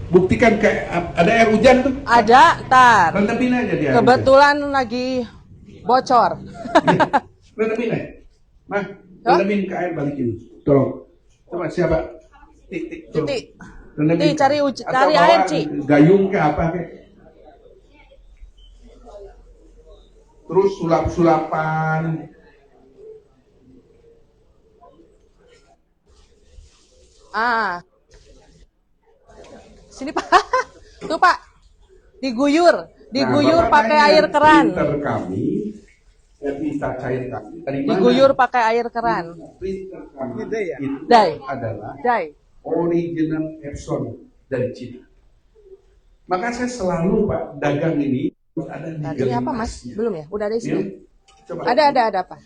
Buktikan ada air hujan tuh. Ada, tar. Rentepin aja dia. Kebetulan lagi bocor. Rentepin aja. Mah, rentepin ke air balikin. Tolong. Coba siapa? Tik. Tik. Tik, cari air, Ci. Gayung ke apa ke? Terus sulap-sulapan. Sini Pak. Tuh Pak. Diguyur Nah, pakai air keran. Printer kami, printer cair kami. Diguyur pakai air keran. Printer kami itu Dai. adalah Dai. original Epson dari Cina. Maka saya selalu Pak dagang ini ada di Ini apa Mas? Belum ya? Udah ada di sini. Coba. Ada apa?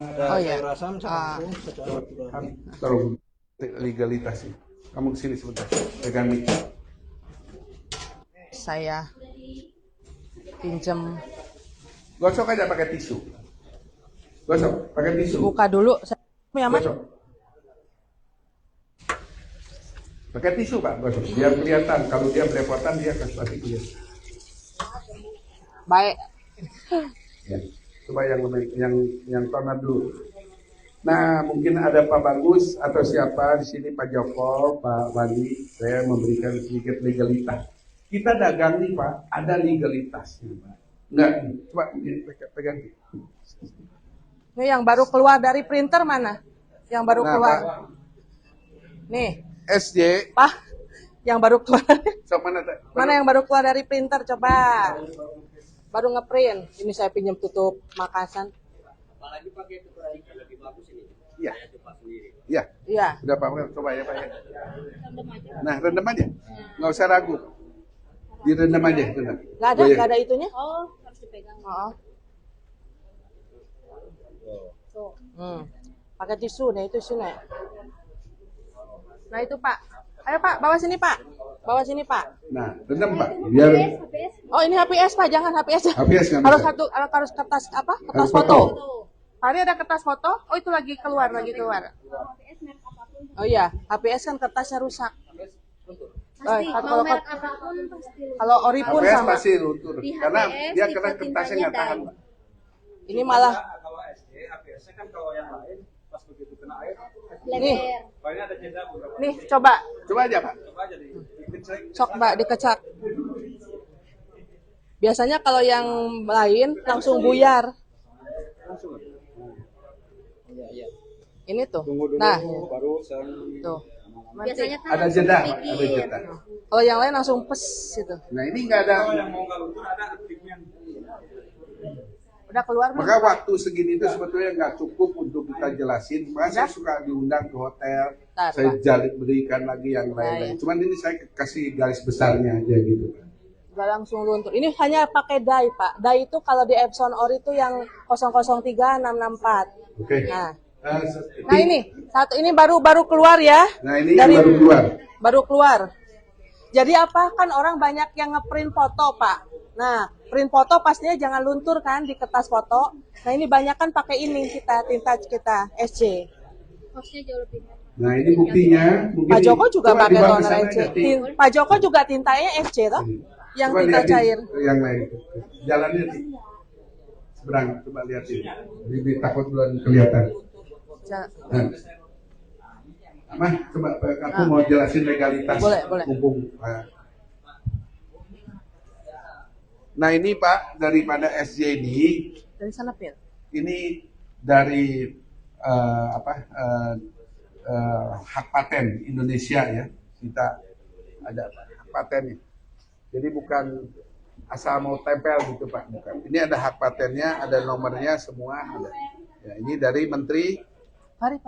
Ada iya. asam campur secara aturan. Tolong legalitas ini. Kamu kesini sebentar. Pegang mic. Saya pinjem. Gosok aja pakai tisu. Gosok pakai tisu. Buka dulu. Saya aman. Gosok. Pakai tisu Pak, gosok. Biar kelihatan. Kalau dia belepotan dia akan pasti kelihatan. Baik. Ya. Coba yang toner dulu. Nah, mungkin ada Pak Bagus atau siapa di sini, Pak Joko, Pak Wandi, saya memberikan sedikit legalitas. Kita dagang nih Pak, ada legalitasnya Pak. Enggak, coba pegang. Ini yang baru keluar dari printer mana? Yang baru Nah, keluar. Pak. Nih, SJ, Pak. Yang baru keluar. sok mana? Mana yang baru keluar dari printer coba. Baru ngeprint. Ini saya pinjam tutup makasan. Apalagi pakai tukeran yang lebih bagus ini. Iya. Saya cepat sendiri. Iya. Iya. Udah Pak, coba ya Pak ya. Nah, rendam aja. Nggak usah ragu. Direndam aja, rendam. Nggak ada itunya? Oh, harus dipegang. Oh. Pakai tisu nih, tisu nih. Nah itu Pak. Ayo Pak, bawa sini Pak. Bawa sini Pak. Nah, rendam Pak. Biar HPS. Oh ini HPS Pak, jangan HPS. HPS nggak harus bisa. harus kertas apa? Kertas Harus foto. foto. Hari ada kertas foto. Oh itu lagi keluar. HPS merek apapun. Oh iya, HPS kan kertasnya rusak. Pasti Kalau mau merek apapun pasti. kalau ori pun HPS sama. pasti luntur. Di Karena HPS dia tipe kena kertasnya tintanya nggak tahan dye. Pak. Ini malah Kalau SD, APS kan kalau yang lain pas begitu kena air, nih, paling ada jeda beberapa. nih coba. Coba aja Pak. Coba aja dikecek. Sok Mbak dikecak. Biasanya kalau yang lain langsung buyar. Langsung. Iya. Ini tuh. Tunggu dulu, Nah, baru saya. tuh. Biasanya kan Ada langsung jeda, Pak. dipikir. Ada jeda. Kalau yang lain langsung pes gitu. Nah, ini nggak ada. Kalau yang mau nggak luntur ada aktifnya. Udah keluar belum? Maka waktu segini itu sebetulnya nggak cukup untuk kita jelasin. Maka saya suka diundang ke hotel, Bentar, saya Pak. berikan lagi yang lain-lain. Nah, ya. Cuman ini saya kasih garis besarnya aja gitu. Udah langsung luntur. Ini hanya pakai dye, Pak. Dye itu kalau di Epson Ori itu yang 003664. Oke. Nah. Nah, Nah ini satu ini baru keluar ya. Nah, ini yang baru keluar. Baru keluar. Jadi apa kan orang banyak yang ngeprint foto Pak. Nah print foto pastinya jangan luntur kan di kertas foto. Nah ini banyak kan pakai ini kita tinta kita SC. Hostnya jauh lebih hemat. Nah, ini buktinya. Pak Joko juga Coba pakai dibawa ke toner sana SC. aja, Tik. Pak Joko juga tintanya SC toh? Yang Coba tinta lihatin cair. Yang lain. Jalannya Tik. Seberang, coba lihatin. Bibi takut belum kelihatan. Nah. Mah, coba aku mau jelasin legalitas. Boleh. Mumpung. Nah ini Pak, daripada SJ ini, Dari sana Pil. ini dari hak paten Indonesia ya. Kita ada hak patennya. Jadi bukan asal mau tempel gitu Pak, bukan. Ini ada hak patennya, ada nomornya semua ada. Ya, ini dari Menteri, Pari.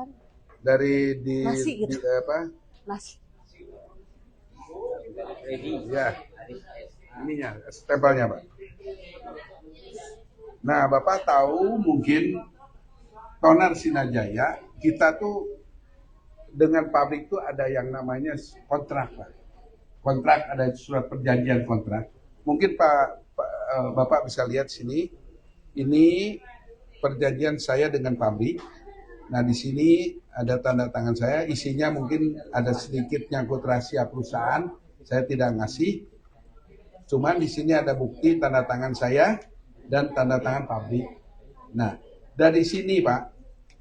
dari di, Nasi gitu. di apa? Nasi. Ya, ininya stempelnya Pak. Nah Bapak tahu mungkin toner Sinajaya kita tuh dengan pabrik tuh ada yang namanya kontrak Pak. Kontrak, ada surat perjanjian kontrak. Mungkin Bapak bisa lihat sini. Ini perjanjian saya dengan pabrik. Nah, di sini ada tanda tangan saya, isinya mungkin ada sedikit nyangkut rahasia perusahaan, saya tidak ngasih. Cuman di sini ada bukti tanda tangan saya dan tanda tangan pabrik. Nah, dari sini Pak,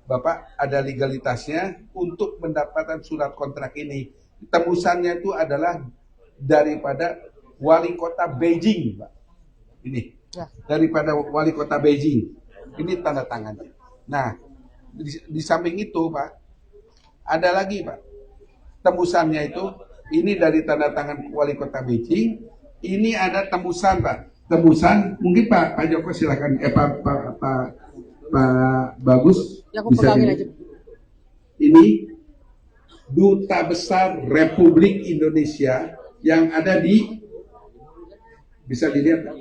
Bapak ada legalitasnya untuk mendapatkan surat kontrak ini. Tembusannya itu adalah daripada wali kota Beijing, Pak. Ini Ya. daripada wali kota Beijing. Ini tanda tangannya. Nah, di samping itu, Pak, ada lagi, Pak. Tembusannya itu ini dari tanda tangan wali kota Beijing. Ini ada tembusan, Pak. Tembusan, mungkin Pak Joko silakan. Pak Bagus Ya, aku pegangin aja. Ini Duta Besar Republik Indonesia yang ada di, bisa dilihat kan?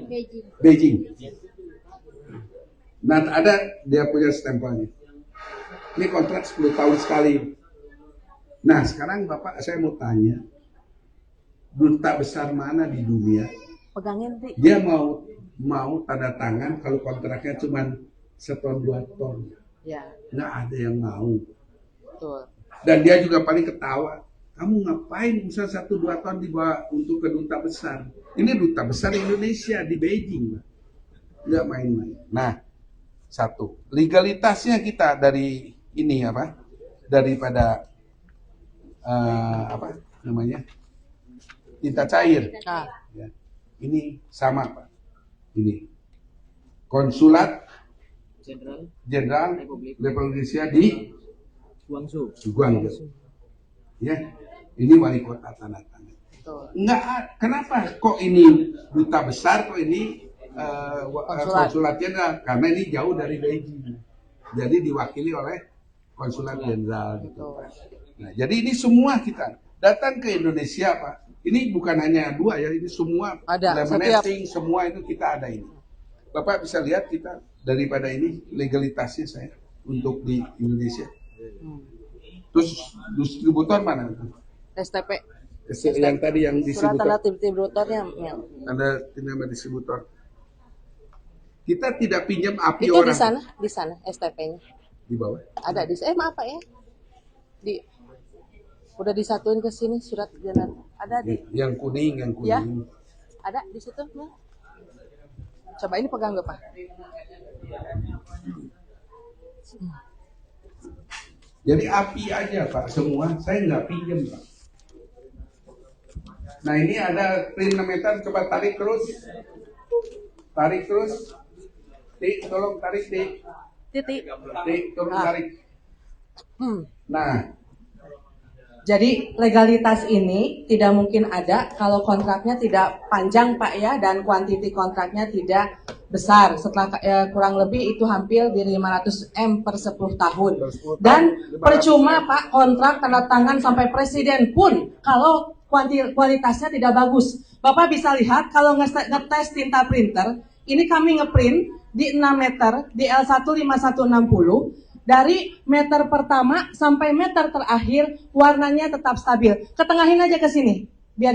Beijing. Beijing. Nah, ada dia punya stempelnya. Ini kontrak 10 tahun sekali. Nah, sekarang Bapak saya mau tanya, duta besar mana di dunia Pegangin, Ti. dia mau tanda tangan kalau kontraknya cuma 1 ton 2 ton? Ya, Nggak ada yang mau. betul. Dan dia juga paling ketawa. Kamu ngapain bisa 1-2 ton dibawa untuk ke duta besar? Ini duta besar Indonesia di Beijing, Pak. Nggak main-main. Nah, satu, legalitasnya kita dari ini apa? Daripada apa namanya? Tinta cair. Nah, Ya. Ini sama, Pak. Ini Konsulat Jenderal Republik Indonesia di Guangzhou. Guangzhou. Ya, ini wali kota tanda tangan. betul. Enggak, kenapa kok ini duta besar, kok ini Konsulat. konsulat jenderal? Karena ini jauh dari Beijing. Jadi diwakili oleh konsulat jenderal gitu. Pak. Nah, jadi ini semua kita datang ke Indonesia, Pak. Ini bukan hanya 2 ya, ini semua Ada, laminating, semua itu kita ada ini. Bapak bisa lihat kita daripada ini legalitasnya saya untuk di Indonesia. Terus distributor mana? STP. Yang tadi yang Surat tanda distributor. distributornya. Ya. Ada nama distributor. Kita tidak pinjam api Itu orang. di sana STP-nya. Di bawah. Ada di maaf Pak ya. Udah disatuin ke sini surat jenderal. Ada di Yang kuning, yang kuning. Ya. Ada di situ ya. Coba ini pegang gak Pak? Jadi api aja Pak semua. Saya nggak pinjam Pak. Nah ini ada print meter, coba tarik terus. Tarik terus. Tik, tolong tarik Tik. Titik. Tik, tolong Ah. tarik. Nah, Jadi legalitas ini tidak mungkin ada kalau kontraknya tidak panjang Pak ya, dan kuantiti kontraknya tidak besar. Setelah kurang lebih itu hampir di 500 M per 10 tahun. Dan percuma Pak kontrak tanda tangan sampai presiden pun kalau kualitasnya tidak bagus. Bapak bisa lihat kalau ngetes tinta printer, ini kami ngeprint di 6 meter di L15160. Dari meter pertama sampai meter terakhir warnanya tetap stabil. Ketengahin aja ke sini. Biar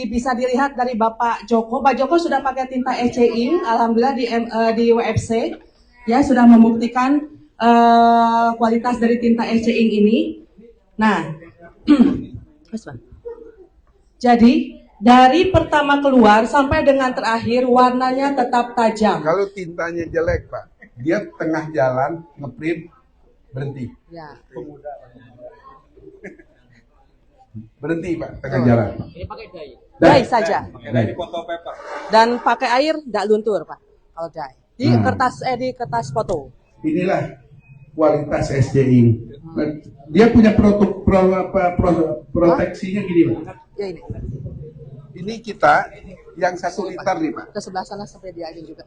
bisa dilihat dari Bapak Joko. Pak Joko sudah pakai tinta EC Ink, alhamdulillah di WFC ya sudah membuktikan kualitas dari tinta EC Ink ini. Nah, jadi dari pertama keluar sampai dengan terakhir warnanya tetap tajam. kalau tintanya jelek Pak, dia tengah jalan ngeprint berhenti. Ya. Berhenti Pak, tengah jalan. Ini pakai dye. Dye saja. Dye. Foto paper. Dan pakai air tidak luntur Pak kalau dye. Di kertas foto. Inilah kualitas SJI. Dia punya proteksinya gini Pak. Ya ini Ini kita yang 1 liter nih Pak. ke sebelah sana sampai dia aja juga.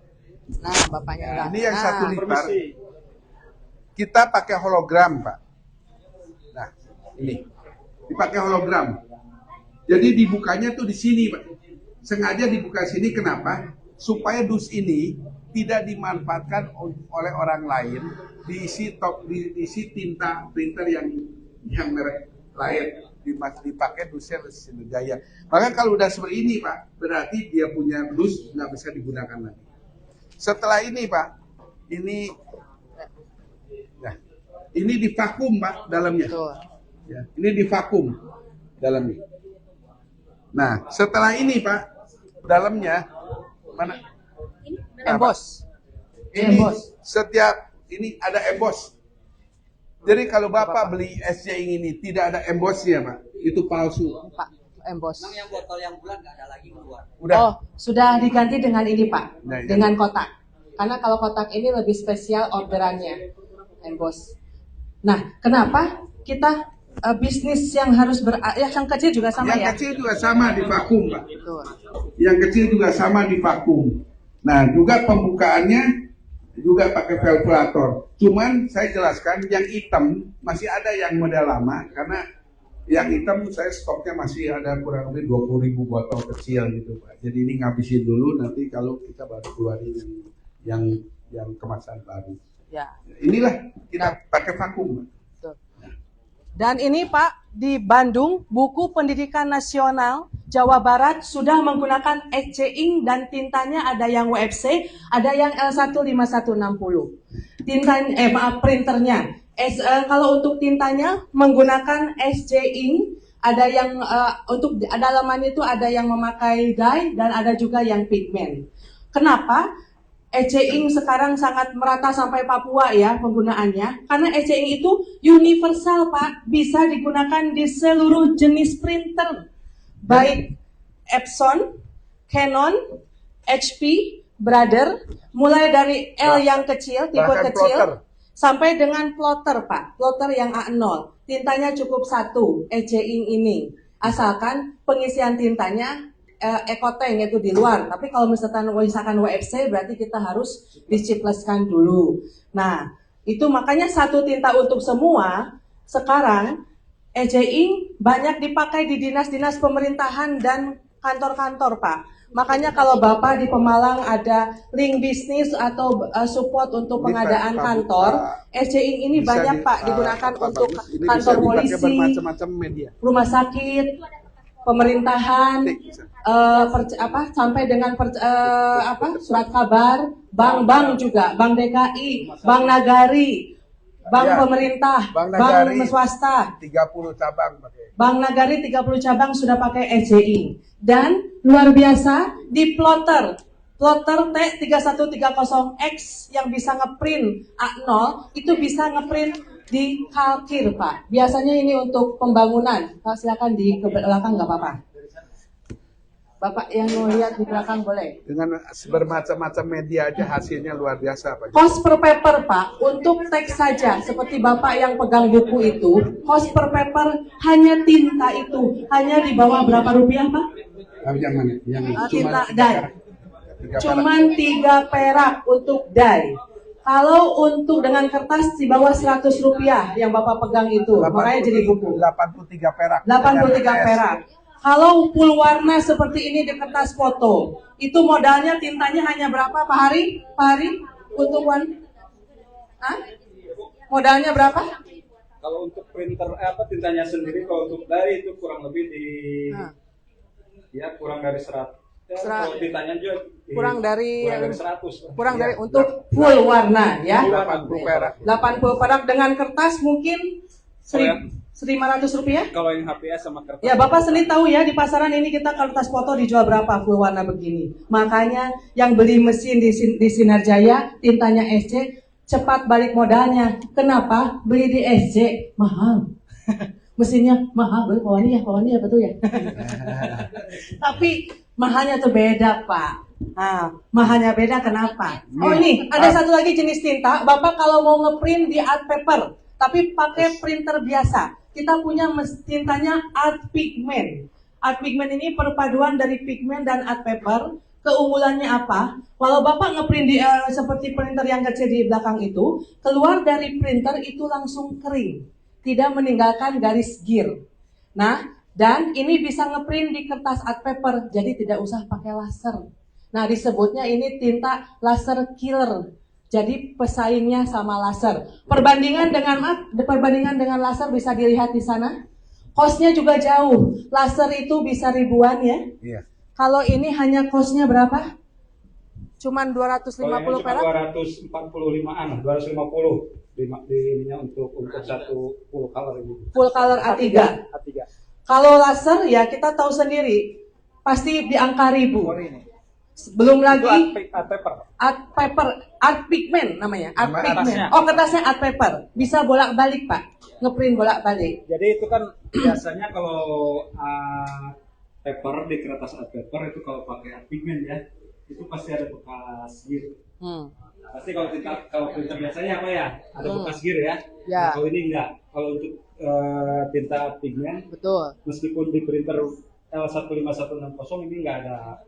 Nah bapaknya udah. Ini yang 1 liter. Permisi. Kita pakai hologram Pak. Nah ini dipakai hologram. Jadi dibukanya tuh di sini Pak. Sengaja dibuka sini kenapa? Supaya dus ini tidak dimanfaatkan oleh orang lain, diisi tinta printer yang merek lain, dipakai dusnya Sriwijaya. Maka kalau udah seperti ini Pak, berarti dia punya dus nggak bisa digunakan lagi. Setelah ini Pak, ini nah, Ini divakum Pak dalamnya. Tuh. Ya, ini divakum dalamnya. Nah, setelah ini Pak, dalamnya mana? Emboss. Ini Emboss. setiap ini ada emboss. Jadi kalau Bapak beli es jaing ini tidak ada embossnya Pak, itu palsu. Pak, emboss. Yang botol yang bulat nggak ada lagi keluar. Udah. Oh, sudah diganti dengan ini Pak, Nah, iya. dengan kotak. Karena kalau kotak ini lebih spesial orderannya, emboss. Nah, kenapa kita bisnis yang harus yang kecil juga sama yang ya? kecil juga sama di vakum Pak. Betul. Yang kecil juga sama di vakum. Nah, juga pembukaannya juga pakai velcrator. Cuman saya jelaskan yang hitam masih ada yang model lama karena yang hitam saya stoknya masih ada kurang lebih 20.000 botol kecil gitu Pak. Jadi ini ngabisin dulu nanti kalau kita baru keluarin yang kemasan baru. Ya. Inilah kita pakai vakum Pak. Betul. Dan ini Pak, di Bandung, Buku Pendidikan Nasional Jawa Barat sudah menggunakan etching dan tintanya ada yang WFC, ada yang L15160. Printernya. Kalau untuk tintanya menggunakan SJ Ink, ada yang untuk dalaman itu ada yang memakai dye dan ada juga yang pigmen. Kenapa? EC-Ink sekarang sangat merata sampai Papua ya penggunaannya. Karena EC-Ink itu universal Pak, bisa digunakan di seluruh jenis printer. Baik Epson, Canon, HP, Brother, mulai dari L yang kecil, tipe bahkan kecil, plotter. sampai dengan plotter Pak, plotter yang A0. Tintanya cukup 1, EC-Ink ini. Asalkan pengisian tintanya ekotank itu di luar, tapi kalau misalkan WFC berarti kita harus dicipleskan dulu. Nah, itu makanya satu tinta untuk semua. Sekarang EJ-Ink banyak dipakai di dinas-dinas pemerintahan dan kantor-kantor Pak. Makanya kalau Bapak di Pemalang ada link bisnis atau support untuk pengadaan kantor, EJ-Ink ini banyak Pak digunakan untuk kantor polisi, rumah sakit, pemerintahan, sampai dengan surat kabar, bank juga, Bank DKI, Bank Nagari, Bank Ya, pemerintah, Bank Bank Nagari, swasta. 30 cabang pakai. Bank Nagari 30 cabang sudah pakai ECI. Dan luar biasa di plotter T3130X yang bisa ngeprint A0 itu bisa ngeprint di kalkir Pak. Biasanya ini untuk pembangunan. Pak silakan di belakang nggak apa-apa. Bapak yang mau lihat di belakang boleh. Dengan bermacam-macam media aja hasilnya luar biasa Pak. Cost per paper Pak, untuk teks saja seperti Bapak yang pegang buku itu, cost per paper hanya tinta itu hanya di bawah berapa rupiah Pak? Yang mana? Yang Tinta dye. Cuman 3 perak untuk dye. Kalau untuk dengan kertas di bawah 100 rupiah yang Bapak pegang itu, makanya jadi buku. 83 perak. 83 perak. Kalau full warna seperti ini di kertas foto, itu modalnya tintanya hanya berapa Pak Hari? Pak Hari untuk modalnya berapa? Kalau untuk printer tintanya sendiri, kalau untuk dari itu kurang lebih kurang dari 100. Kalau tintanya juga kurang dari 100. Kurang dari untuk full warna ya. 80 perak. 80 perak dengan kertas mungkin 1.500 rupiah. Kalau yang HPS sama kertas. Ya Bapak sendiri tahu ya di pasaran ini kita kertas foto dijual berapa full warna begini. Makanya yang beli mesin di Sinarjaya tintanya SC cepat balik modalnya. Kenapa? Beli di SC mahal. Mesinnya mahal, beli Pawani ya betul ya. Tapi mahalnya tuh beda Pak. Nah, mahalnya beda kenapa? Oh ini ada satu lagi jenis tinta. Bapak kalau mau ngeprint di art paper, tapi pakai printer biasa. Kita punya tintanya art pigment. Art pigment ini perpaduan dari pigment dan art paper. Keunggulannya apa? Kalau Bapak ngeprint di seperti printer yang kecil di belakang itu, keluar dari printer itu langsung kering, tidak meninggalkan garis gear. Nah, dan ini bisa ngeprint di kertas art paper, jadi tidak usah pakai laser. Nah, disebutnya ini tinta laser killer. Jadi pesaingnya sama laser. Perbandingan dengan laser bisa dilihat di sana. Cost-nya juga jauh. Laser itu bisa ribuan ya. Iya. Kalau ini hanya cost-nya berapa? Cuman 250 perak. 245-an, 250. di ininya untuk satu full color ini. Full color A3. A3. Kalau laser ya kita tahu sendiri pasti di angka ribu. Oh, ini. Belum Itu lagi art paper. art paper, art pigment namanya, art Nama pigment. kertasnya. Oh kertasnya art paper, bisa bolak-balik Pak, ngeprint bolak-balik. Jadi itu kan biasanya kalau paper di kertas art paper itu kalau pakai art pigment ya, itu pasti ada bekas gear. Pasti kalau printer biasanya apa ya? Ada bekas gear ya. Ya. Nah, kalau ini enggak. Kalau untuk tinta art pigment, Betul. meskipun di printer L15160 ini enggak ada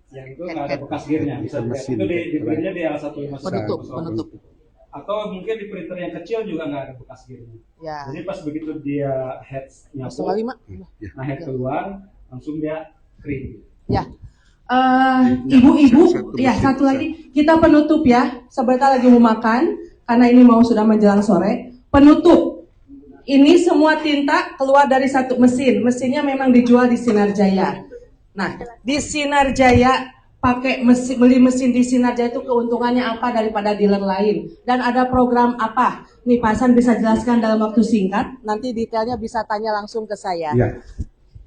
yang itu enggak ada bekas gearnya. Bisa dilihat. Mesin. Itu di printnya di L15160. Penutup. Atau mungkin di printer yang kecil juga nggak ada bekas gearnya. Ya. Jadi pas begitu dia head nyapu, 0,5. nah head keluar, langsung dia kering. Ya. Ibu-ibu, Satu ya mesin, satu lagi kita penutup ya. Sebentar lagi mau makan karena ini mau sudah menjelang sore. Penutup. Ini semua tinta keluar dari satu mesin. Mesinnya memang dijual di Sinar Jaya. Nah, di Sinar Jaya pakai mesin, beli mesin di Sinar Jaya itu keuntungannya apa daripada dealer lain? Dan ada program apa? Nih Pak Hasan bisa jelaskan dalam waktu singkat. Nanti detailnya bisa tanya langsung ke saya. Ya.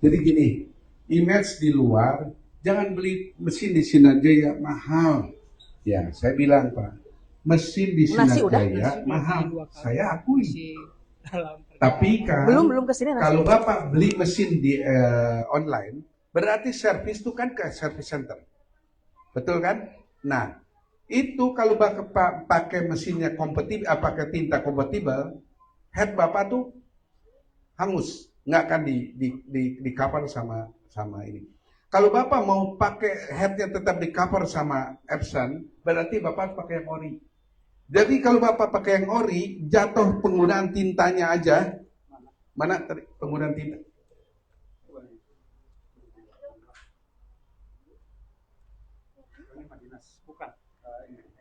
Jadi gini, image di luar, jangan beli mesin di Sinar Jaya mahal. Ya, saya bilang Pak, mesin di Sinar Nasi udah? Jaya mahal. Saya akui. Tapi kan, Belum kesini nasi. kalau Bapak beli mesin di online, berarti servis itu kan ke service center. Betul kan? Nah, itu kalau Bapak pakai mesinnya kompatibel, pakai tinta kompatibel, head Bapak tuh hangus, nggak akan di cover sama ini. Kalau Bapak mau pakai headnya tetap di cover sama Epson, berarti Bapak pakai yang ori. Jadi kalau Bapak pakai yang ori, jatuh penggunaan tintanya aja. Mana tadi penggunaan tinta?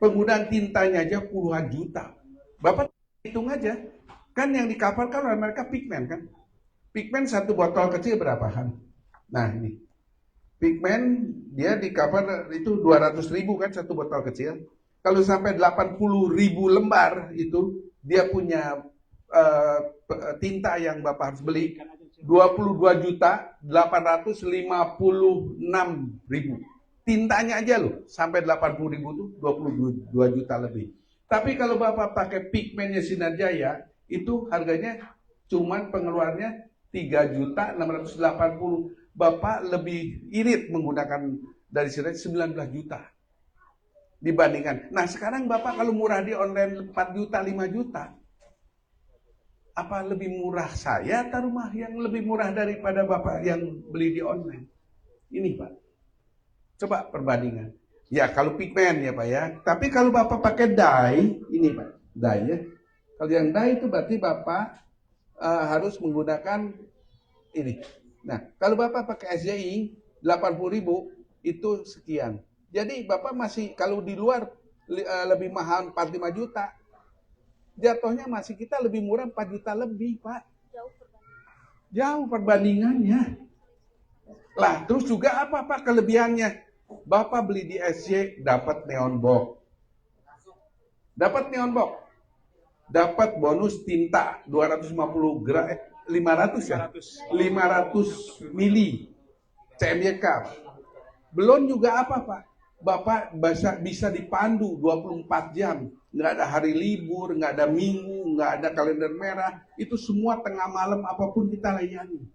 Penggunaan tintanya aja puluhan juta. Bapak hitung aja. Kan yang di cover kan oleh mereka pigment kan. Pigment satu botol kecil berapa kan? Nah ini. Pigment dia di cover itu 200.000 kan satu botol kecil. Kalau sampai 80.000 lembar itu dia punya tinta yang Bapak harus beli 22.856.000. Tintanya aja loh sampai 80.000 tuh 22 juta lebih. Tapi kalau Bapak pakai pigmentnya Sinar Jaya itu harganya cuman pengeluarannya 3.680.000. Bapak lebih irit menggunakan dari Sinar 19 juta dibandingkan. Nah sekarang Bapak kalau murah di online 4 juta 5 juta. Apa lebih murah saya atau rumah yang lebih murah daripada Bapak yang beli di online? Ini Pak. Coba perbandingan. Ya kalau pigment ya Pak ya. Tapi kalau Bapak pakai dye, ini Pak, dye ya. Kalau yang dye itu berarti Bapak harus menggunakan ini. Nah, kalau Bapak pakai SJI 80.000 itu sekian. Jadi Bapak masih kalau di luar lebih mahal 45 juta. Jatuhnya masih kita lebih murah 4 juta lebih, Pak. Jauh perbandingannya. Lah, terus juga apa Pak kelebihannya? Bapak beli di SJ dapat neon box. Dapat neon box. Dapat bonus tinta 250 gram 500 ya. 500 mili CMYK. Belum juga apa Pak? Bapak bisa dipandu 24 jam. Nggak ada hari libur, nggak ada minggu, nggak ada kalender merah. Itu semua tengah malam apapun kita layani.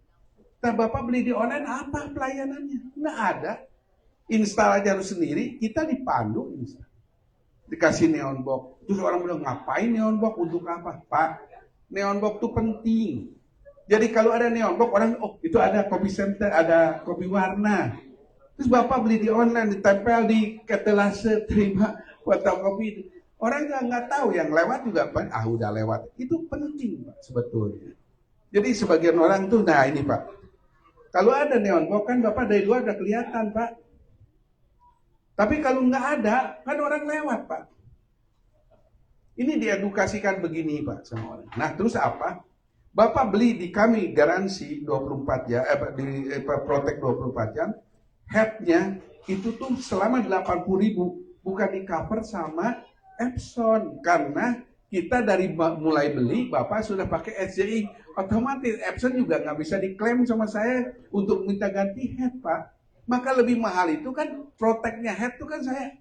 Nah, Bapak beli di online apa pelayanannya? Nggak ada. Install aja harus sendiri, kita dipandu install. Dikasih neon box. Terus orang bilang, ngapain neon box? Untuk apa? Pak, neon box itu penting. Jadi kalau ada neon box, orang, oh itu ada kopi center, ada kopi warna. Terus Bapak beli di online, ditempel di ketelase, terima fotokopi. Orang nggak tahu, yang lewat juga, udah lewat. Itu penting Pak, sebetulnya. Jadi sebagian orang tuh, nah ini Pak. Kalau ada neon box kan Bapak dari luar udah kelihatan Pak. Tapi kalau nggak ada, kan orang lewat Pak. Ini diedukasikan begini Pak sama orang. Nah terus apa? Bapak beli di kami garansi 24 jam, Protek 24 jam. Headnya itu tuh selama 80.000 bukan di cover sama Epson karena Kita dari mulai beli, Bapak sudah pakai SJI, otomatis Epson juga nggak bisa diklaim sama saya untuk minta ganti head, Pak. Maka lebih mahal itu kan protectnya head itu kan saya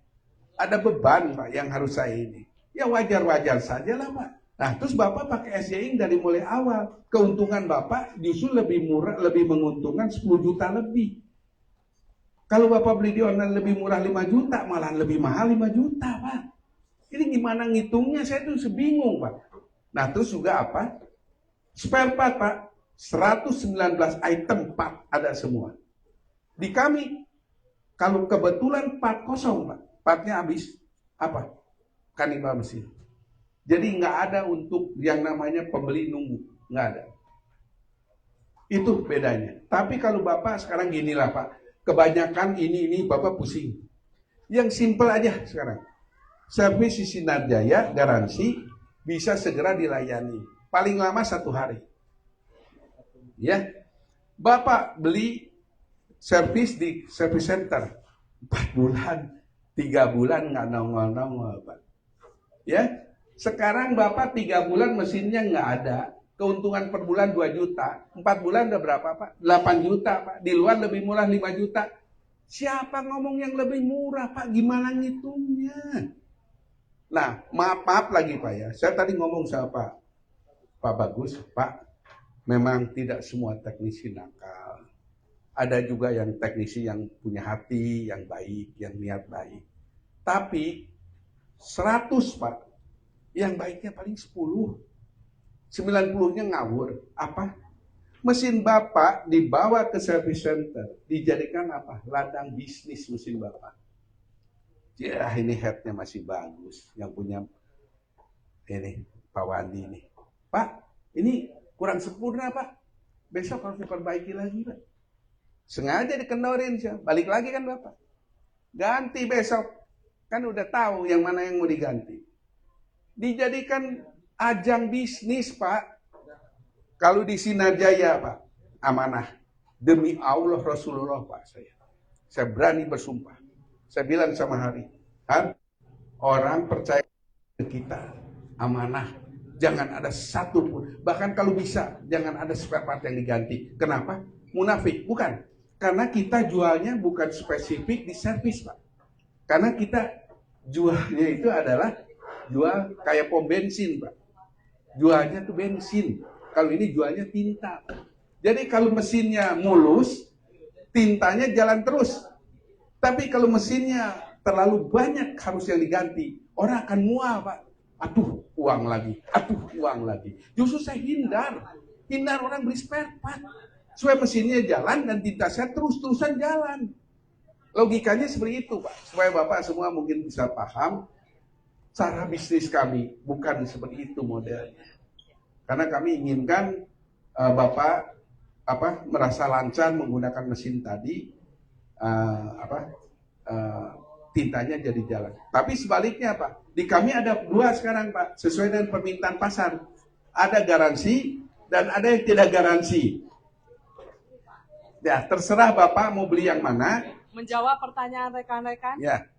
ada beban, Pak, yang harus saya ini. Ya wajar-wajar saja lah, Pak. Nah, terus Bapak pakai SJI dari mulai awal. Keuntungan Bapak justru lebih murah, lebih menguntungkan 10 juta lebih. Kalau Bapak beli di online lebih murah 5 juta, malah lebih mahal 5 juta, Pak. Ini gimana ngitungnya, saya tuh sebingung, Pak. Nah, terus juga apa? Spare part, Pak. 119 item part ada semua. Di kami, kalau kebetulan part kosong, Pak. Partnya habis, apa? Kanibal mesin. Jadi nggak ada untuk yang namanya pembeli nunggu. Nggak ada. Itu bedanya. Tapi kalau Bapak sekarang ginilah, Pak. Kebanyakan ini Bapak pusing. Yang simple aja sekarang. Servis di Sinar Jaya garansi bisa segera dilayani. Paling lama 1 hari. Ya, Bapak beli servis di service center 4 bulan, 3 bulan nggak nongol-nongol, Pak. Ya, sekarang Bapak 3 bulan mesinnya nggak ada. Keuntungan per bulan 2 juta. 4 bulan udah berapa, Pak? 8 juta, Pak. Di luar lebih murah 5 juta. Siapa ngomong yang lebih murah, Pak? Gimana ngitungnya? Nah, maaf lagi, Pak ya. Saya tadi ngomong sama Pak Bagus, Pak, memang tidak semua teknisi nakal. Ada juga yang teknisi yang punya hati, yang baik, yang niat baik. Tapi 100, Pak, yang baiknya paling 10. 90-nya ngawur. Apa? Mesin Bapak dibawa ke service center, dijadikan apa? Ladang bisnis mesin Bapak. Ya, ini headnya masih bagus. Yang punya ini Pak Wandi nih. Pak, ini kurang sempurna, Pak. Besok harus diperbaiki lagi, Pak. Sengaja dikendorin, balik lagi kan Bapak. Ganti besok. Kan udah tahu yang mana yang mau diganti. Dijadikan ajang bisnis, Pak. Kalau di Sinar Jaya, Pak, amanah. Demi Allah Rasulullah, Pak, saya berani bersumpah. Saya bilang sama Hari, orang percaya ke kita, amanah. Jangan ada satu pun, bahkan kalau bisa, jangan ada spare part yang diganti. Kenapa? Munafik, bukan. Karena kita jualnya bukan spesifik di servis, Pak. Karena kita jualnya itu adalah jual kayak pom bensin, Pak. Jualnya tuh bensin. Kalau ini jualnya tinta. Jadi kalau mesinnya mulus, tintanya jalan terus. Tapi kalau mesinnya terlalu banyak harus yang diganti, orang akan mual, Pak. Aduh, uang lagi. Aduh, uang lagi. Justru saya hindar orang beli spare part. Supaya mesinnya jalan dan tinta saya terus-terusan jalan. Logikanya seperti itu, Pak. Supaya Bapak semua mungkin bisa paham cara bisnis kami. Bukan seperti itu modelnya. Karena kami inginkan Bapak merasa lancar menggunakan mesin tadi. Tintanya jadi jalan. Tapi sebaliknya, Pak, di kami ada 2 sekarang, Pak, sesuai dengan permintaan pasar. Ada garansi dan ada yang tidak garansi. Ya, terserah Bapak mau beli yang mana. Menjawab pertanyaan rekan-rekan. Ya.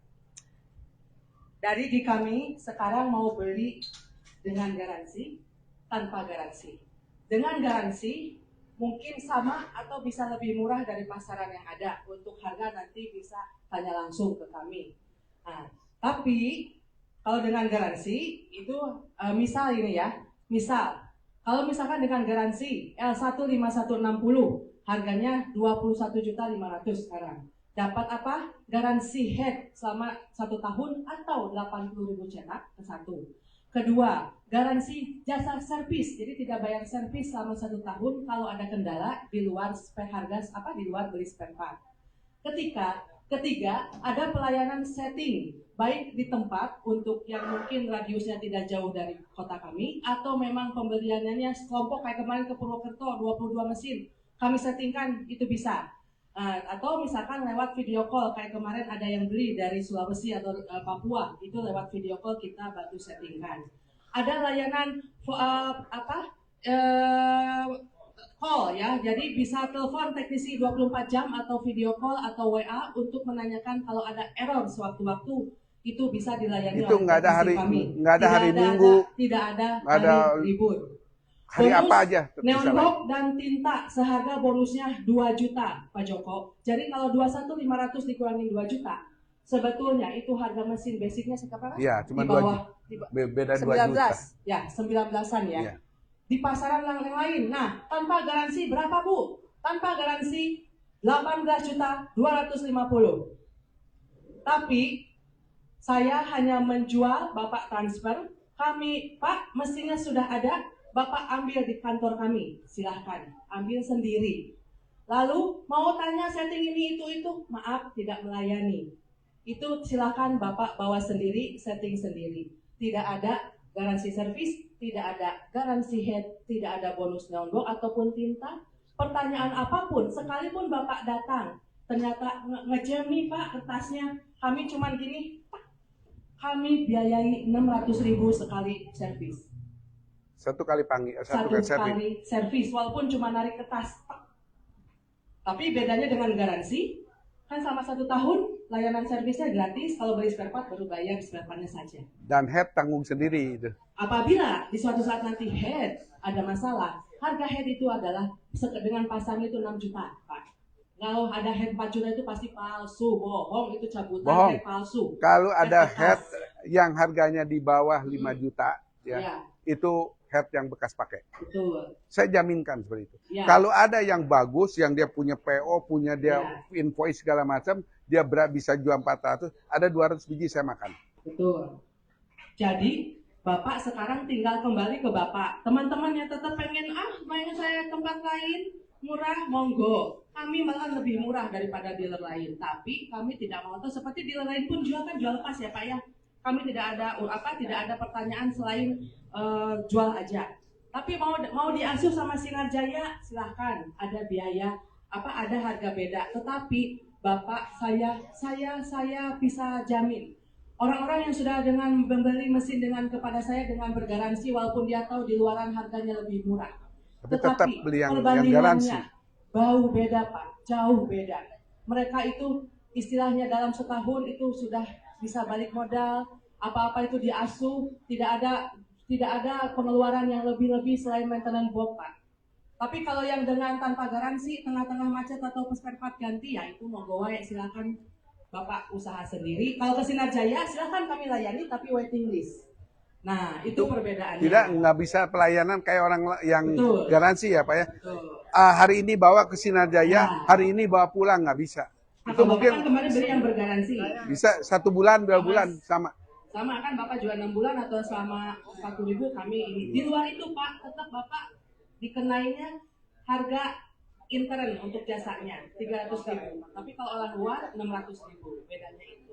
Dari di kami sekarang mau beli dengan garansi, tanpa garansi. Dengan garansi mungkin sama atau bisa lebih murah dari pasaran yang ada. Untuk harga nanti bisa tanya langsung ke kami. Nah, tapi kalau dengan garansi itu misal ini ya, kalau misalkan dengan garansi L15160 harganya 21.500.000 sekarang. Dapat apa? Garansi head selama 1 tahun atau 80.000 cetak ke 1. Kedua, garansi jasa servis, jadi tidak bayar servis selama 1 tahun kalau ada kendala di luar di luar beli spare part. Ketiga, ada pelayanan setting, baik di tempat untuk yang mungkin radiusnya tidak jauh dari kota kami, atau memang pembeliannya sekelompok kayak kemarin ke Purwokerto 22 mesin, kami settingkan itu bisa. Atau misalkan lewat video call kayak kemarin ada yang beli dari Sulawesi atau Papua, itu lewat video call kita bantu settingkan. Ada layanan call ya, jadi bisa telepon teknisi 24 jam atau video call atau WA untuk menanyakan kalau ada error sewaktu-waktu itu bisa dilayani Itu oleh nggak ada teknisi hari- kami. nggak ada hari Minggu, tidak ada nggak ada hari libur. hari Bonus apa aja bisa neon lagi. box dan tinta seharga bonusnya 2 juta Pak Joko. Jadi kalau 21.500 dikurangi 2 juta, sebetulnya itu harga mesin basicnya seberapa? Iya, cuma di 2 bawah beda 2 juta. 19. Ya, 19-an ya. Iya. Di pasaran yang lain. Nah, tanpa garansi berapa, Bu? Tanpa garansi 18.250. Tapi saya hanya menjual, Bapak transfer, kami, Pak, mesinnya sudah ada, Bapak ambil di kantor kami, silahkan, ambil sendiri. Lalu mau tanya setting ini itu, maaf tidak melayani. Itu silahkan Bapak bawa sendiri, setting sendiri. Tidak ada garansi servis, tidak ada garansi head, tidak ada bonus neon box ataupun tinta. Pertanyaan apapun, sekalipun Bapak datang, ternyata ngejam nih Pak kertasnya, kami cuman gini, kami biayai 600.000 sekali servis. Satu kali panggil, Satu kali servis. kali servis, walaupun cuma narik kertas. Tapi bedanya dengan garansi, kan selama 1 tahun layanan servisnya gratis, kalau beli spare part baru bayar spare partnya saja. Dan head tanggung sendiri itu. Apabila di suatu saat nanti head ada masalah, harga head itu adalah dengan pasarnya itu 6 juta, Pak. Kalau ada head 4 juta itu pasti palsu, bohong, itu cabutan Bohong. head palsu. Kalau ada bekas. head yang harganya di bawah 5 juta, ya, Ya, itu head yang bekas pakai. betul. Saya jaminkan seperti itu. Ya. Kalau ada yang bagus, yang dia punya PO, punya dia invoice segala macam, dia bisa jual 400, ada 200 biji saya makan. Betul. Jadi, Bapak sekarang tinggal kembali ke Bapak. Teman-teman yang tetap pengen, main saya tempat lain, murah, monggo. Kami malah lebih murah daripada dealer lain. Tapi kami tidak mau tahu, seperti dealer lain pun jual kan jual pas ya Pak ya. Kami tidak ada pertanyaan selain jual aja. Tapi mau diasuh sama Sinar Jaya, silahkan. Ada biaya, ada harga beda. Tetapi Bapak, saya bisa jamin. Orang-orang yang sudah dengan membeli mesin kepada saya dengan bergaransi, walaupun dia tahu di luaran harganya lebih murah. Tapi tetap beli yang perbandingannya garansi. bau beda Pak, jauh beda. Mereka itu istilahnya dalam setahun itu sudah bisa balik modal, apa-apa itu diasuh, tidak ada pengeluaran yang lebih-lebih selain maintenance box Pak. Tapi kalau yang dengan tanpa garansi, tengah-tengah macet atau spare part ganti, ya itu mau wae, silakan Bapak usaha sendiri. Kalau ke Sinar Jaya, silakan kami layani, tapi waiting list. Nah, itu perbedaannya. Tidak, nggak bisa pelayanan kayak orang yang Betul. garansi ya Pak ya. Betul. Hari ini bawa ke Sinar Jaya, Nah. hari ini bawa pulang, nggak bisa. Itu Bapak mungkin kan kemarin beli yang bergaransi. bisa 1 bulan, 2 bulan, sama. Sama kan Bapak jual 6 bulan atau selama 1.000 kami ini. Di luar itu Pak, tetap Bapak dikenainya harga intern untuk jasanya 300.000. Tapi kalau orang luar 600.000. Bedanya itu.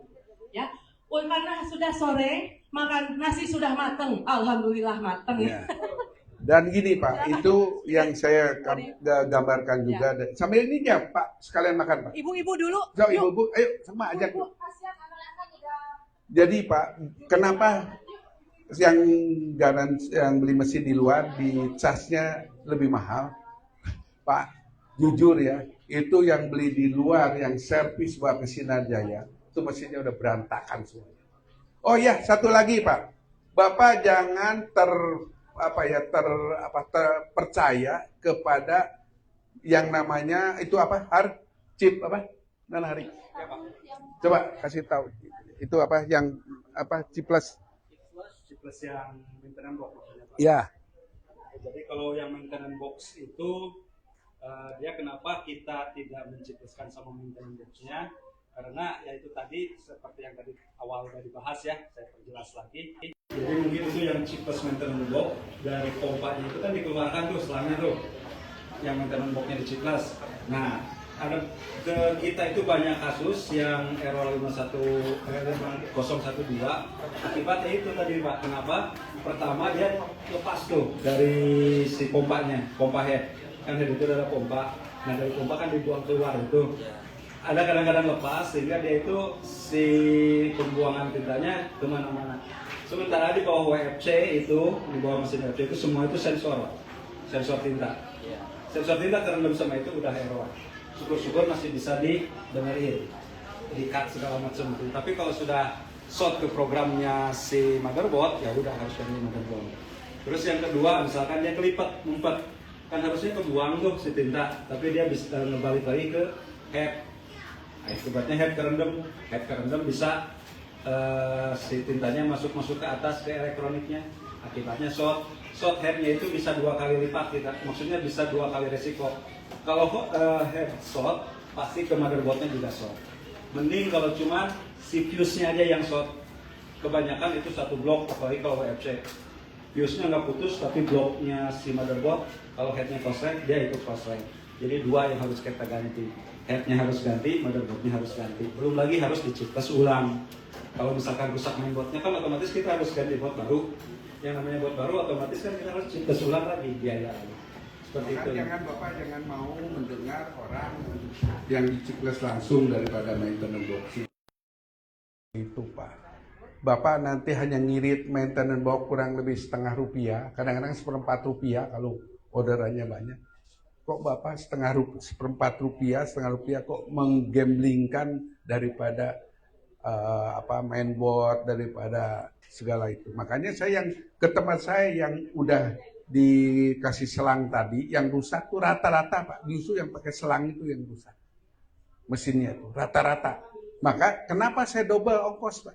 Ya. Karena sudah sore, makan nasi sudah mateng. Alhamdulillah mateng. Ya. Dan gini Pak, itu yang saya gambarkan juga. Sambil ini ya Pak, sekalian makan Pak. Ibu-ibu dulu. So, ibu-ibu, ayo sama ajak. Ibu, kasihan anak-anak udah. Jadi Pak, kenapa yang beli mesin di luar di casnya lebih mahal? Pak, jujur ya, itu yang beli di luar yang servis buat ke Sinar Jaya, itu mesinnya udah berantakan semuanya. Oh ya, satu lagi Pak, Bapak jangan terpercaya kepada yang namanya itu chip Hari. Coba kasih tahu itu chiples. Chiples yang maintenance box maksudnya Pak. Ya. Jadi kalau yang maintenance box itu dia kenapa kita tidak mencipleskan sama maintenance box-nya? Karena ya itu tadi seperti yang tadi awal udah dibahas ya, saya perjelas lagi. Jadi mungkin itu yang chiples maintenance box dari pompanya itu kan dikeluarkan tuh selangnya tuh, yang maintenance box-nya diciples. Nah, kita itu banyak kasus yang error 012 akibatnya itu tadi Pak. Kenapa? Pertama dia lepas tuh dari si pompanya, pompa head. Kan head itu adalah pompa. Nah dari pompa kan dibuang keluar itu. Ada kadang-kadang lepas sehingga dia itu si pembuangan tintanya kemana-mana. Sementara di bawah WFC itu, di bawah mesin WFC itu semua itu sensor tinta. Sensor tinta terendam sama itu udah error. Syukur-syukur masih bisa dibenerin, di-cut segala macam itu. Tapi kalau sudah short ke programnya si motherboard, ya udah harus ganti motherboard. Terus yang kedua, misalkan dia kelipat, ngumpet, kan harusnya kebuang tuh si tinta, tapi dia bisa ngebalik lagi ke head. Nah, ibaratnya head kerendam bisa si tintanya masuk ke atas ke elektroniknya, akibatnya short headnya itu bisa 2 kali lipat, maksudnya bisa 2 kali resiko. Kalau head short pasti ke motherboardnya juga short. Mending kalau cuma si fuse-nya aja yang short, kebanyakan itu satu blok, apalagi kalau WFC fuse-nya nggak putus tapi bloknya si motherboard, kalau headnya korslet dia ikut korslet. Jadi 2 yang harus kita ganti, headnya harus ganti, motherboardnya harus ganti, belum lagi harus diciptas ulang. Kalau misalkan rusak mainboardnya kan otomatis kita harus ganti board baru. Yang namanya board baru otomatis kan kita harus ciptas ulang lagi, biaya lagi. Seperti itu. Bapak jangan mau mendengar orang yang dicikles langsung daripada maintenance box itu, Pak. Bapak nanti hanya ngirit maintenance box kurang lebih setengah rupiah, kadang-kadang seperempat rupiah kalau orderannya banyak. Kok Bapak seperempat rupiah, setengah rupiah kok menggamblingkan daripada mainboard, daripada segala itu. Makanya saya yang ke tempat saya yang udah dikasih selang tadi, yang rusak tuh rata-rata Pak, justru yang pakai selang itu yang rusak mesinnya itu rata-rata. Maka kenapa saya double ongkos, Pak?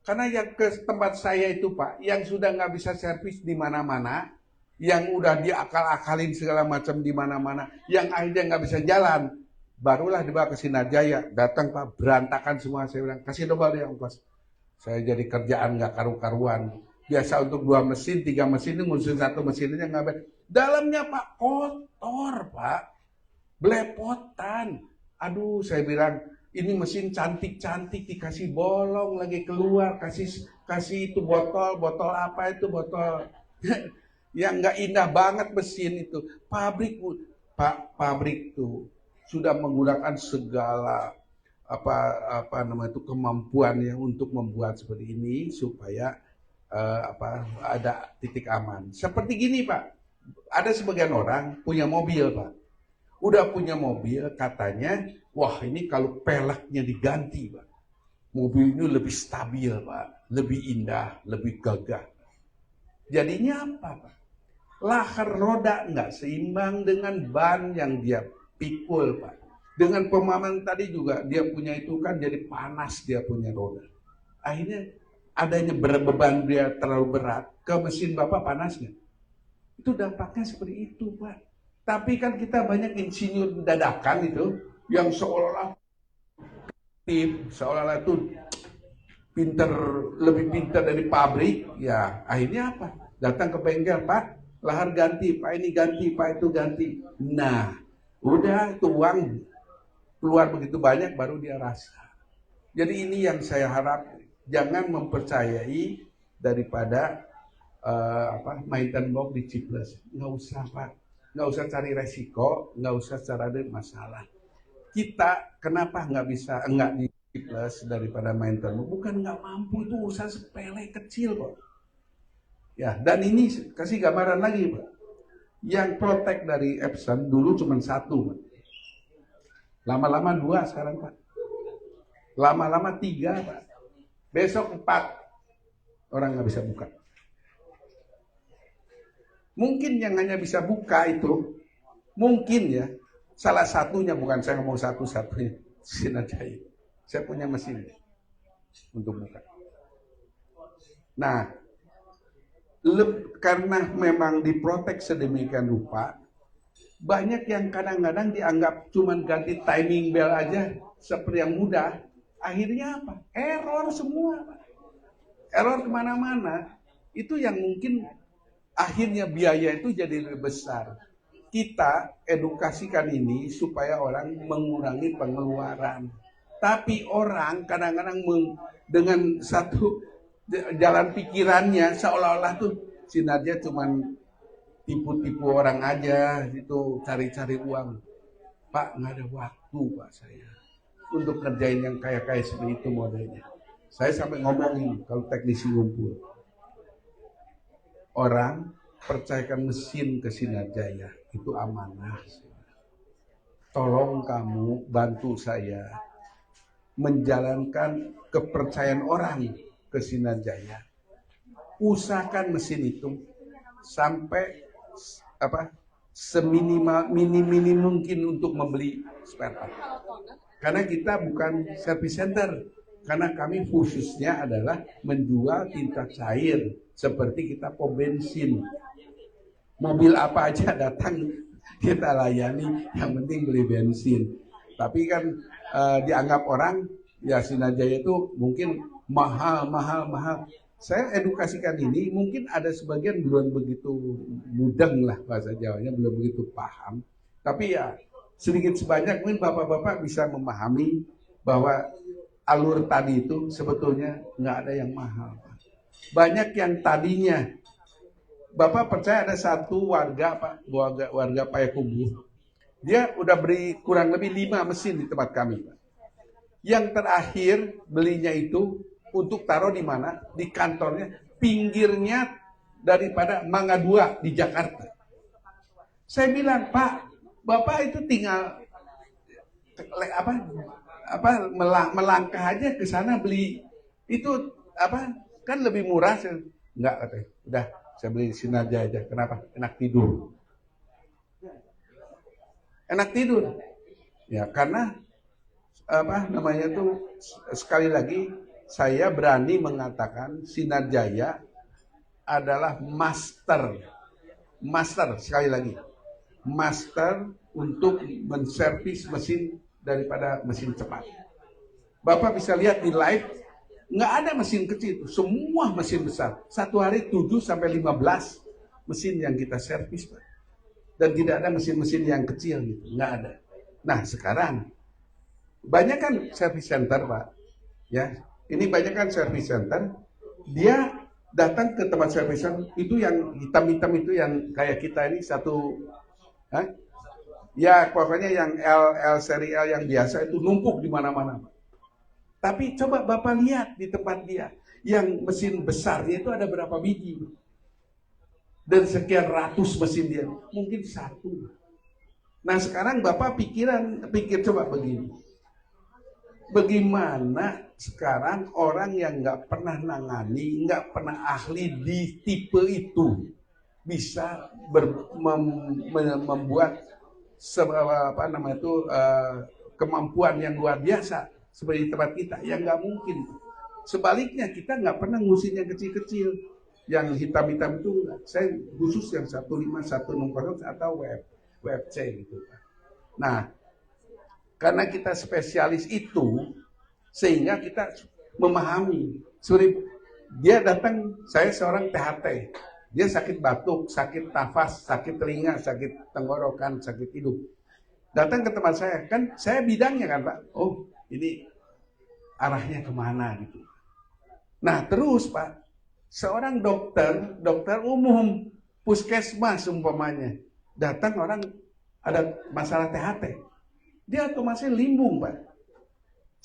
Karena yang ke tempat saya itu, Pak, yang sudah nggak bisa servis di mana-mana, yang udah diakal-akalin segala macam di mana-mana, yang akhirnya nggak bisa jalan, barulah dibawa ke Sinarjaya. Datang Pak, berantakan semua. Saya bilang, kasih double dia ongkos. Saya jadi kerjaan nggak karu-karuan. Biasa untuk 2 mesin, 3 mesin, ini ngurusin 1 mesin aja nggak beres. Dalamnya Pak, kotor Pak, belepotan. Aduh, saya bilang, ini mesin cantik-cantik dikasih bolong lagi keluar, kasih itu botol apa itu botol yang nggak indah banget mesin itu. Pabrik tuh sudah menggunakan segala kemampuan yang untuk membuat seperti ini supaya ada titik aman. Seperti gini Pak, ada sebagian orang punya mobil Pak. Udah punya mobil, katanya, wah ini kalau peleknya diganti, Pak. Mobil ini lebih stabil, Pak. Lebih indah, lebih gagah. Jadinya apa, Pak? Lahar roda nggak seimbang dengan ban yang dia pikul, Pak. Dengan pemahaman tadi juga, dia punya itu kan jadi panas dia punya roda. Akhirnya adanya beban dia terlalu berat, ke mesin Bapak panas nggak? Itu dampaknya seperti itu, Pak. Tapi kan kita banyak insinyur dadakan itu yang seolah-olah itu lebih pintar dari pabrik. Ya akhirnya apa? Datang ke bengkel, Pak, lahar ganti, Pak ini ganti, Pak itu ganti. Nah, udah itu uang keluar begitu banyak baru dia rasa. Jadi ini yang saya harap, jangan mempercayai daripada maintenance box di Ciples. Nggak usah Pak. Nggak usah cari resiko, nggak usah cari masalah. Kita kenapa nggak di Ciples daripada maintenance? Bukan nggak mampu, itu urusan sepele kecil kok. Ya, dan ini kasih gambaran lagi Pak. Yang protect dari Epson dulu cuma 1 Pak. Lama-lama 2 sekarang Pak. Lama-lama 3 Pak. Besok 4 orang nggak bisa buka. Mungkin yang hanya bisa buka itu, mungkin ya, salah satunya, bukan saya ngomong satu-satunya, Sinarjaya. Saya punya mesin untuk buka. Nah, karena memang diprotek sedemikian rupa, banyak yang kadang-kadang dianggap cuman ganti timing bell aja, seperti yang mudah. Akhirnya apa? Error semua. Error kemana-mana. Itu yang mungkin akhirnya biaya itu jadi lebih besar. Kita edukasikan ini supaya orang mengurangi pengeluaran. Tapi orang kadang-kadang dengan satu jalan pikirannya seolah-olah tuh Sinarjaya cuman tipu-tipu orang aja, itu cari-cari uang. Pak, nggak ada waktu Pak saya untuk kerjain yang kayak seperti itu modelnya. Saya sampai ngomongin kalau teknisi ngumpul. Orang percayakan mesin ke Sinarjaya, itu amanah. Tolong kamu bantu saya menjalankan kepercayaan orang ke Sinar Jaya, usahakan mesin itu sampai minim mungkin untuk membeli spare part. Karena kita bukan service center, karena kami khususnya adalah menjual tinta cair seperti kita pom bensin. Mobil apa aja datang kita layani, yang penting beli bensin. Tapi kan dianggap orang ya Sinar Jaya itu mungkin mahal. Saya edukasikan ini, mungkin ada sebagian belum begitu mudeng lah bahasa Jawanya, belum begitu paham. Tapi ya sedikit sebanyak mungkin bapak-bapak bisa memahami bahwa alur tadi itu sebetulnya nggak ada yang mahal. Banyak yang tadinya, Bapak percaya ada satu warga Payakumbuh, dia udah beri kurang lebih 5 mesin di tempat kami, Pak. Yang terakhir belinya itu untuk taruh di mana? Di kantornya, pinggirnya daripada Mangga 2 di Jakarta. Saya bilang, Pak, Bapak itu tinggal melangkah aja ke sana beli itu kan lebih murah. Enggak, katanya. Udah, saya beli di Sinar Jaya aja. Kenapa? Enak tidur. Enak tidur. Ya, karena sekali lagi saya berani mengatakan Sinar Jaya adalah master sekali lagi, master untuk menservis mesin daripada mesin cepat. Bapak bisa lihat di live, nggak ada mesin kecil, semua mesin besar. Satu hari 7 sampai 15 mesin yang kita servis, Pak. Dan tidak ada mesin-mesin yang kecil gitu, nggak ada. Nah sekarang banyak kan service center, Pak. Ya, ini banyak kan service center. Dia datang ke tempat service center itu yang hitam-hitam itu yang kayak kita ini satu, ya pokoknya yang L seri L yang biasa itu numpuk di mana-mana. Tapi coba Bapak lihat di tempat dia, yang mesin besarnya itu ada berapa biji? Dan sekian ratus mesin dia, mungkin satu. Nah sekarang Bapak pikir coba begini. Bagaimana sekarang orang yang nggak pernah nangani, nggak pernah ahli di tipe itu bisa membuat kemampuan yang luar biasa seperti tempat kita, yang nggak mungkin. Sebaliknya kita nggak pernah ngusin yang kecil-kecil, yang hitam-hitam itu. Saya khusus yang 15160 atau WFC gitu. Nah, karena kita spesialis itu, sehingga kita memahami. Dia datang, saya seorang THT. Dia sakit batuk, sakit nafas, sakit telinga, sakit tenggorokan, sakit hidung. Datang ke tempat saya, kan saya bidangnya kan Pak. Oh, ini arahnya kemana gitu. Nah terus Pak, seorang dokter umum, puskesmas umpamanya. Datang orang ada masalah THT. Dia otomatis limbung, Pak.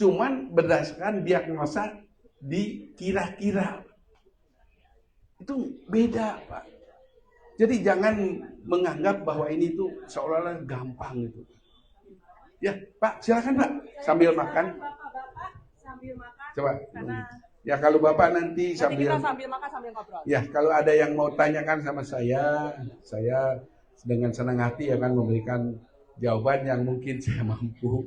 Cuman berdasarkan diagnosa di kira-kira. Itu beda, Pak. Jadi jangan menganggap bahwa ini tuh seolah-olah gampang gitu. Ya, Pak, silakan Pak, sambil makan. Bapak sambil makan. Coba. Karena Ya kalau Bapak nanti kita sambil makan sambil ngobrol. Ya, kalau ada yang mau tanyakan sama saya dengan senang hati akan memberikan jawaban yang mungkin saya mampu.